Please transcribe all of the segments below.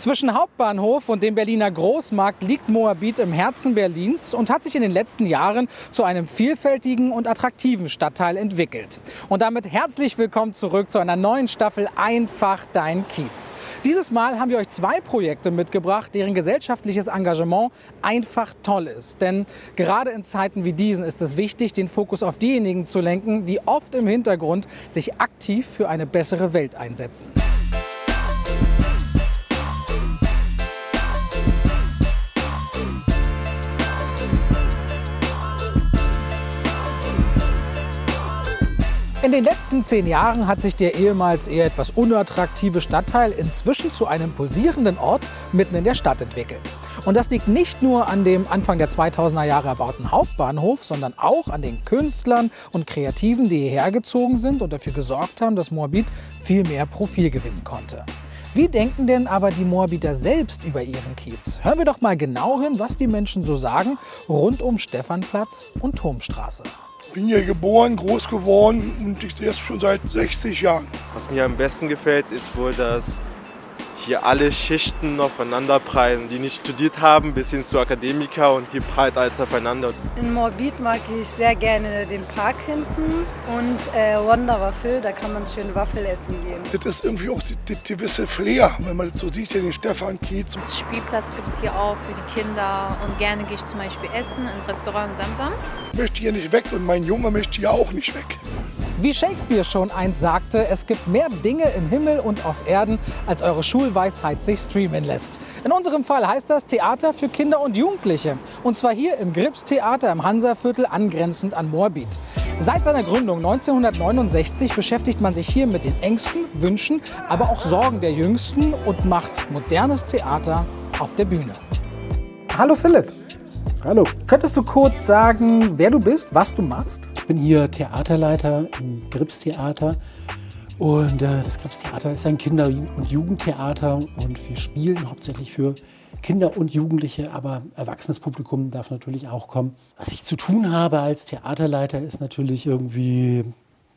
Zwischen Hauptbahnhof und dem Berliner Großmarkt liegt Moabit im Herzen Berlins und hat sich in den letzten Jahren zu einem vielfältigen und attraktiven Stadtteil entwickelt. Und damit herzlich willkommen zurück zu einer neuen Staffel Einfach dein Kiez. Dieses Mal haben wir euch zwei Projekte mitgebracht, deren gesellschaftliches Engagement einfach toll ist. Denn gerade in Zeiten wie diesen ist es wichtig, den Fokus auf diejenigen zu lenken, die oft im Hintergrund sich aktiv für eine bessere Welt einsetzen. In den letzten 10 Jahren hat sich der ehemals eher etwas unattraktive Stadtteil inzwischen zu einem pulsierenden Ort mitten in der Stadt entwickelt. Und das liegt nicht nur an dem Anfang der 2000er Jahre erbauten Hauptbahnhof, sondern auch an den Künstlern und Kreativen, die hierher gezogen sind und dafür gesorgt haben, dass Moabit viel mehr Profil gewinnen konnte. Wie denken denn aber die Moabiter selbst über ihren Kiez? Hören wir doch mal genau hin, was die Menschen so sagen rund um Stephanplatz und Turmstraße. Ich bin hier geboren, groß geworden und ich sehe es schon seit 60 Jahren. Was mir am besten gefällt, ist wohl, dass hier alle Schichten aufeinander prallen, die nicht studiert haben, bis hin zu Akademiker, und die prallt alles aufeinander. In Moabit mag ich sehr gerne den Park hinten und Wanderwaffel, da kann man schön Waffel essen gehen. Das ist irgendwie auch die gewisse Flair, wenn man das so sieht, hier den Stephan-Kiez. Spielplatz gibt es hier auch für die Kinder und gerne gehe ich zum Beispiel essen im Restaurant Samsam. Ich möchte hier nicht weg und mein Junge möchte hier auch nicht weg. Wie Shakespeare schon einst sagte, es gibt mehr Dinge im Himmel und auf Erden, als eure Schulweisheit sich streamen lässt. In unserem Fall heißt das Theater für Kinder und Jugendliche. Und zwar hier im Grips-Theater im Hansaviertel, angrenzend an Moabit. Seit seiner Gründung 1969 beschäftigt man sich hier mit den Ängsten, Wünschen, aber auch Sorgen der Jüngsten und macht modernes Theater auf der Bühne. Hallo Philipp. Hallo. Könntest du kurz sagen, wer du bist, was du machst? Ich bin hier Theaterleiter im Grips-Theater. Und das Grips-Theater ist ein Kinder- und Jugendtheater. Und wir spielen hauptsächlich für Kinder und Jugendliche, aber erwachsenes Publikum darf natürlich auch kommen. Was ich zu tun habe als Theaterleiter ist natürlich irgendwie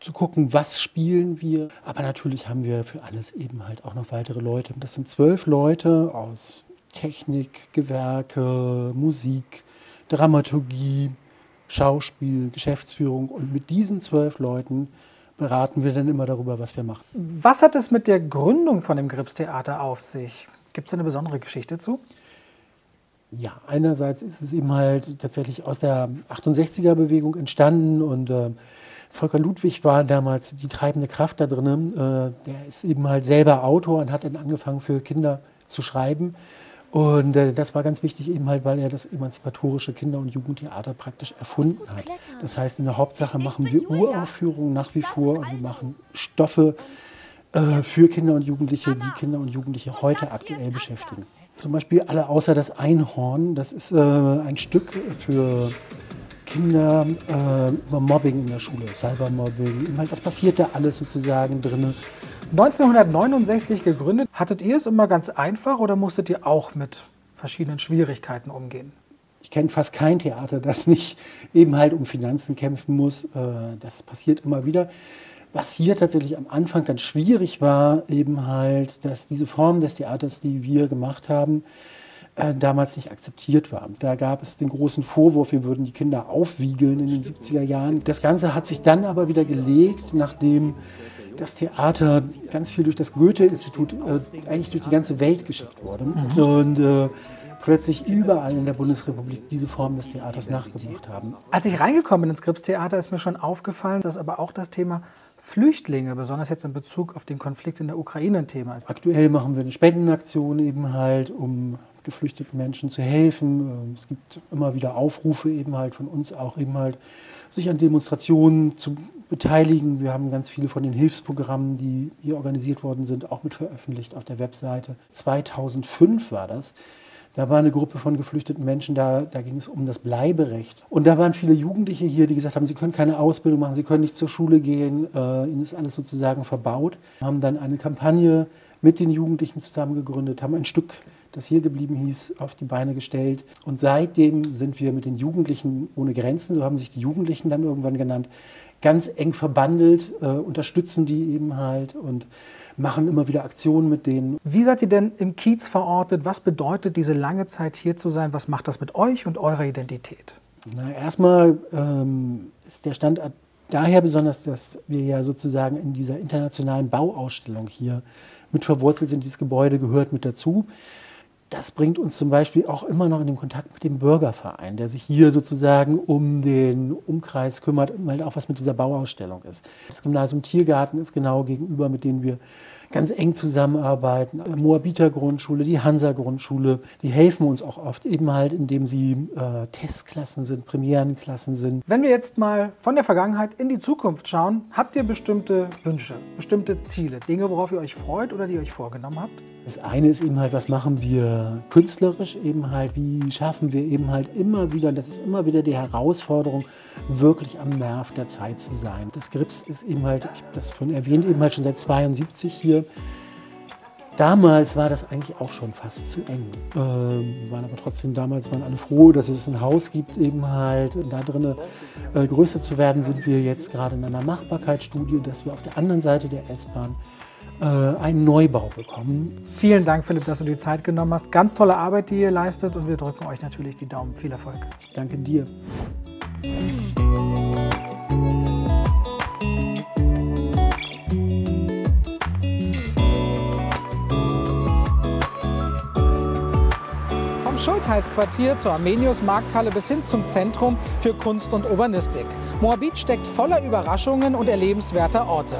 zu gucken, was spielen wir. Aber natürlich haben wir für alles eben halt auch noch weitere Leute. Das sind 12 Leute aus Technik, Gewerke, Musik, Dramaturgie, Schauspiel, Geschäftsführung, und mit diesen 12 Leuten beraten wir dann immer darüber, was wir machen. Was hat es mit der Gründung von dem Grips-Theater auf sich? Gibt es eine besondere Geschichte zu? Ja, einerseits ist es eben halt tatsächlich aus der 68er-Bewegung entstanden, und Volker Ludwig war damals die treibende Kraft da drin. Der ist eben halt selber Autor und hat dann angefangen, für Kinder zu schreiben. Und das war ganz wichtig, eben halt, weil er das emanzipatorische Kinder- und Jugendtheater praktisch erfunden hat. Das heißt, in der Hauptsache machen wir Uraufführungen nach wie vor, und wir machen Stoffe für Kinder und Jugendliche, die Kinder und Jugendliche heute aktuell beschäftigen. Zum Beispiel Alle außer das Einhorn. Das ist ein Stück für Kinder über Mobbing in der Schule, Cybermobbing. Was passiert da alles sozusagen drin? 1969 gegründet. Hattet ihr es immer ganz einfach oder musstet ihr auch mit verschiedenen Schwierigkeiten umgehen? Ich kenne fast kein Theater, das nicht eben halt um Finanzen kämpfen muss. Das passiert immer wieder. Was hier tatsächlich am Anfang ganz schwierig war, eben halt, dass diese Form des Theaters, die wir gemacht haben, damals nicht akzeptiert war. Da gab es den großen Vorwurf, wir würden die Kinder aufwiegeln in den 70er Jahren. Das Ganze hat sich dann aber wieder gelegt, nachdem das Theater ganz viel durch das Goethe-Institut, eigentlich durch die ganze Welt geschickt wurde. Und plötzlich überall in der Bundesrepublik diese Form des Theaters nachgemacht haben. Als ich reingekommen bin ins Grips-Theater, ist mir schon aufgefallen, dass aber auch das Thema Flüchtlinge, besonders jetzt in Bezug auf den Konflikt in der Ukraine, ein Thema ist. Aktuell machen wir eine Spendenaktion eben halt, um geflüchteten Menschen zu helfen. Es gibt immer wieder Aufrufe eben halt von uns auch eben halt, sich an Demonstrationen zu beteiligen. Wir haben ganz viele von den Hilfsprogrammen, die hier organisiert worden sind, auch mit veröffentlicht auf der Webseite. 2005 war das. Da war eine Gruppe von geflüchteten Menschen, da ging es um das Bleiberecht. Und da waren viele Jugendliche hier, die gesagt haben, sie können keine Ausbildung machen, sie können nicht zur Schule gehen, ihnen ist alles sozusagen verbaut. Wir haben dann eine Kampagne mit den Jugendlichen zusammen gegründet, haben ein Stück, das hier geblieben hieß, auf die Beine gestellt. Und seitdem sind wir mit den Jugendlichen ohne Grenzen, so haben sich die Jugendlichen dann irgendwann genannt, ganz eng verbandelt, unterstützen die eben halt und machen immer wieder Aktionen mit denen. Wie seid ihr denn im Kiez verortet? Was bedeutet diese lange Zeit hier zu sein? Was macht das mit euch und eurer Identität? Na, erstmal ist der Standort daher besonders, dass wir ja sozusagen in dieser internationalen Bauausstellung hier mit verwurzelt sind. Dieses Gebäude gehört mit dazu. Das bringt uns zum Beispiel auch immer noch in den Kontakt mit dem Bürgerverein, der sich hier sozusagen um den Umkreis kümmert, weil auch was mit dieser Bauausstellung ist. Das Gymnasium Tiergarten ist genau gegenüber, mit denen wir ganz eng zusammenarbeiten. Moabiter Grundschule, die Hansa Grundschule, die helfen uns auch oft eben halt, indem sie Testklassen sind, Premierenklassen sind. Wenn wir jetzt mal von der Vergangenheit in die Zukunft schauen, habt ihr bestimmte Wünsche, bestimmte Ziele, Dinge, worauf ihr euch freut oder die ihr euch vorgenommen habt? Das eine ist eben halt, was machen wir künstlerisch eben halt, wie schaffen wir eben halt immer wieder, und das ist immer wieder die Herausforderung, wirklich am Nerv der Zeit zu sein. Das Grips ist eben halt, ich habe das schon erwähnt, eben halt schon seit 72 hier. Damals war das eigentlich auch schon fast zu eng. Wir waren aber trotzdem damals alle froh, dass es ein Haus gibt eben halt. Und da drin größer zu werden, sind wir jetzt gerade in einer Machbarkeitsstudie, dass wir auf der anderen Seite der S-Bahn einen Neubau bekommen. Vielen Dank, Philipp, dass du die Zeit genommen hast. Ganz tolle Arbeit, die ihr leistet, und wir drücken euch natürlich die Daumen. Viel Erfolg. Ich danke dir. Vom Schultheiß-Quartier zur Armenius-Markthalle bis hin zum Zentrum für Kunst und Urbanistik. Moabit steckt voller Überraschungen und erlebenswerter Orte.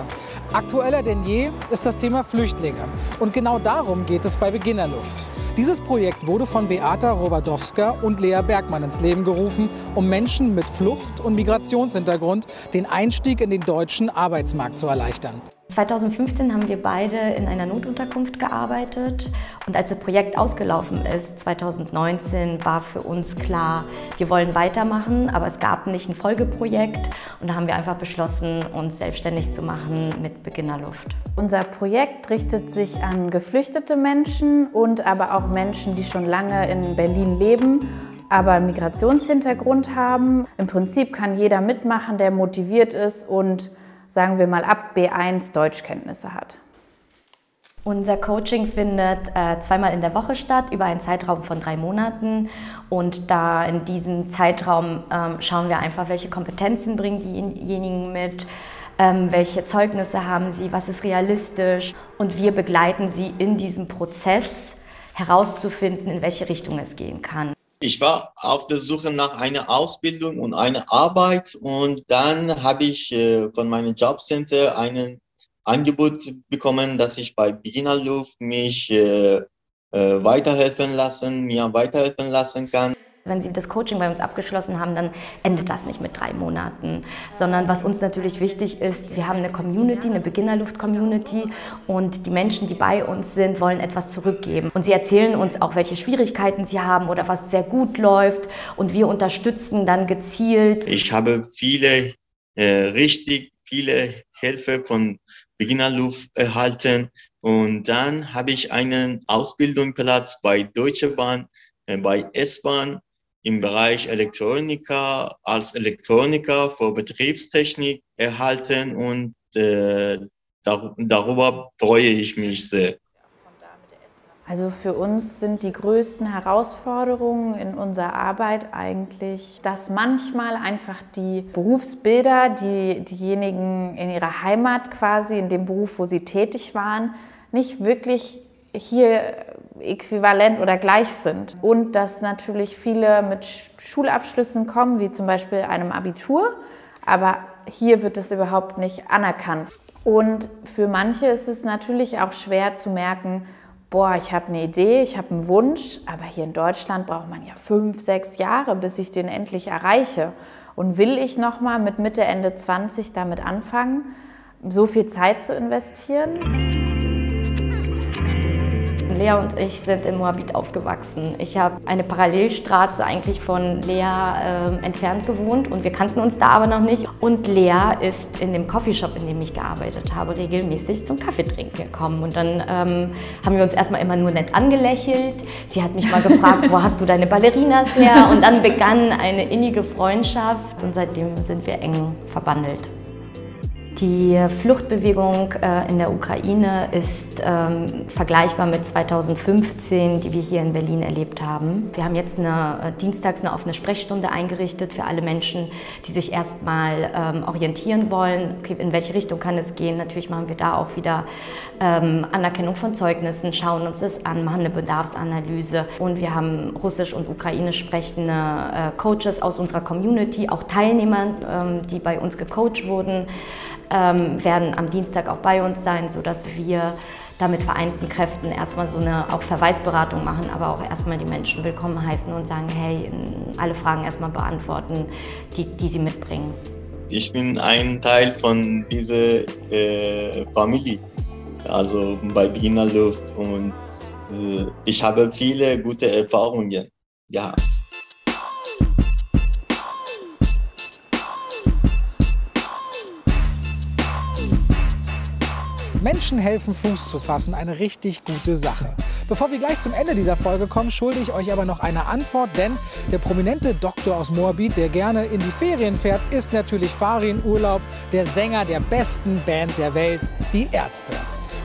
Aktueller denn je ist das Thema Flüchtlinge. Und genau darum geht es bei Beginnerluft. Dieses Projekt wurde von Beata Rowadowska und Lea Bergmann ins Leben gerufen, um Menschen mit Flucht- und Migrationshintergrund den Einstieg in den deutschen Arbeitsmarkt zu erleichtern. 2015 haben wir beide in einer Notunterkunft gearbeitet, und als das Projekt ausgelaufen ist, 2019, war für uns klar, wir wollen weitermachen, aber es gab nicht ein Folgeprojekt, und da haben wir einfach beschlossen, uns selbstständig zu machen mit Beginnerluft. Unser Projekt richtet sich an geflüchtete Menschen und aber auch Menschen, die schon lange in Berlin leben, aber einen Migrationshintergrund haben. Im Prinzip kann jeder mitmachen, der motiviert ist und, sagen wir mal, ab B1 Deutschkenntnisse hat. Unser Coaching findet zweimal in der Woche statt, über einen Zeitraum von 3 Monaten. Und da in diesem Zeitraum schauen wir einfach, welche Kompetenzen bringen diejenigen mit, welche Zeugnisse haben sie, was ist realistisch. Und wir begleiten sie in diesem Prozess, herauszufinden, in welche Richtung es gehen kann. Ich war auf der Suche nach einer Ausbildung und einer Arbeit, und dann habe ich von meinem Jobcenter ein Angebot bekommen, dass ich bei Beginnerluft mich mir weiterhelfen lassen kann. Wenn Sie das Coaching bei uns abgeschlossen haben, dann endet das nicht mit 3 Monaten, sondern was uns natürlich wichtig ist, wir haben eine Community, eine Beginnerluft-Community, und die Menschen, die bei uns sind, wollen etwas zurückgeben. Und sie erzählen uns auch, welche Schwierigkeiten sie haben oder was sehr gut läuft, und wir unterstützen dann gezielt. Ich habe richtig viele Hilfe von Beginnerluft erhalten, und dann habe ich einen Ausbildungsplatz bei Deutsche Bahn, bei S-Bahn, im Bereich Elektronika, als Elektroniker für Betriebstechnik erhalten, und darüber freue ich mich sehr. Also für uns sind die größten Herausforderungen in unserer Arbeit eigentlich, dass manchmal einfach die Berufsbilder, die diejenigen in ihrer Heimat quasi, in dem Beruf, wo sie tätig waren, nicht wirklich hier äquivalent oder gleich sind. Und dass natürlich viele mit Schulabschlüssen kommen, wie zum Beispiel einem Abitur, aber hier wird es überhaupt nicht anerkannt. Und für manche ist es natürlich auch schwer zu merken, boah, ich habe eine Idee, ich habe einen Wunsch, aber hier in Deutschland braucht man ja 5, 6 Jahre, bis ich den endlich erreiche. Und will ich nochmal mit Mitte, Ende 20 damit anfangen, so viel Zeit zu investieren? Lea und ich sind in Moabit aufgewachsen. Ich habe eine Parallelstraße eigentlich von Lea entfernt gewohnt, und wir kannten uns da aber noch nicht. Und Lea ist in dem Coffeeshop, in dem ich gearbeitet habe, regelmäßig zum Kaffeetrinken gekommen. Und dann haben wir uns erstmal immer nur nett angelächelt. Sie hat mich mal gefragt, wo hast du deine Ballerinas her? Und dann begann eine innige Freundschaft, und seitdem sind wir eng verbandelt. Die Fluchtbewegung in der Ukraine ist vergleichbar mit 2015, die wir hier in Berlin erlebt haben. Wir haben jetzt dienstags eine offene Sprechstunde eingerichtet für alle Menschen, die sich erstmal orientieren wollen. Okay, in welche Richtung kann es gehen? Natürlich machen wir da auch wieder Anerkennung von Zeugnissen, schauen uns das an, machen eine Bedarfsanalyse. Und wir haben russisch und ukrainisch sprechende Coaches aus unserer Community, auch Teilnehmer, die bei uns gecoacht wurden, werden am Dienstag auch bei uns sein, sodass wir da mit vereinten Kräften erstmal so eine auch Verweisberatung machen, aber auch erstmal die Menschen willkommen heißen und sagen, hey, alle Fragen erstmal beantworten, die sie mitbringen. Ich bin ein Teil von dieser Familie, also bei Beginner Luft, und ich habe viele gute Erfahrungen gehabt. Menschen helfen, Fuß zu fassen, eine richtig gute Sache. Bevor wir gleich zum Ende dieser Folge kommen, schulde ich euch aber noch eine Antwort, denn der prominente Doktor aus Moabit, der gerne in die Ferien fährt, ist natürlich Farin Urlaub, der Sänger der besten Band der Welt, die Ärzte.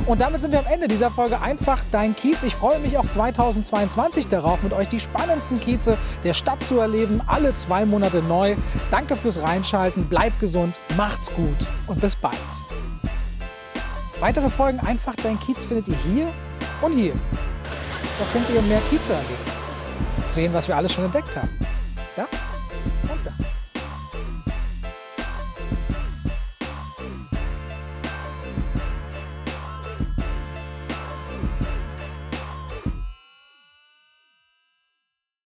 Und damit sind wir am Ende dieser Folge Einfach dein Kiez. Ich freue mich auch 2022 darauf, mit euch die spannendsten Kieze der Stadt zu erleben, alle 2 Monate neu. Danke fürs Reinschalten, bleibt gesund, macht's gut und bis bald. Weitere Folgen Einfach dein Kiez findet ihr hier und hier. Da könnt ihr mehr Kieze erleben. Sehen, was wir alles schon entdeckt haben.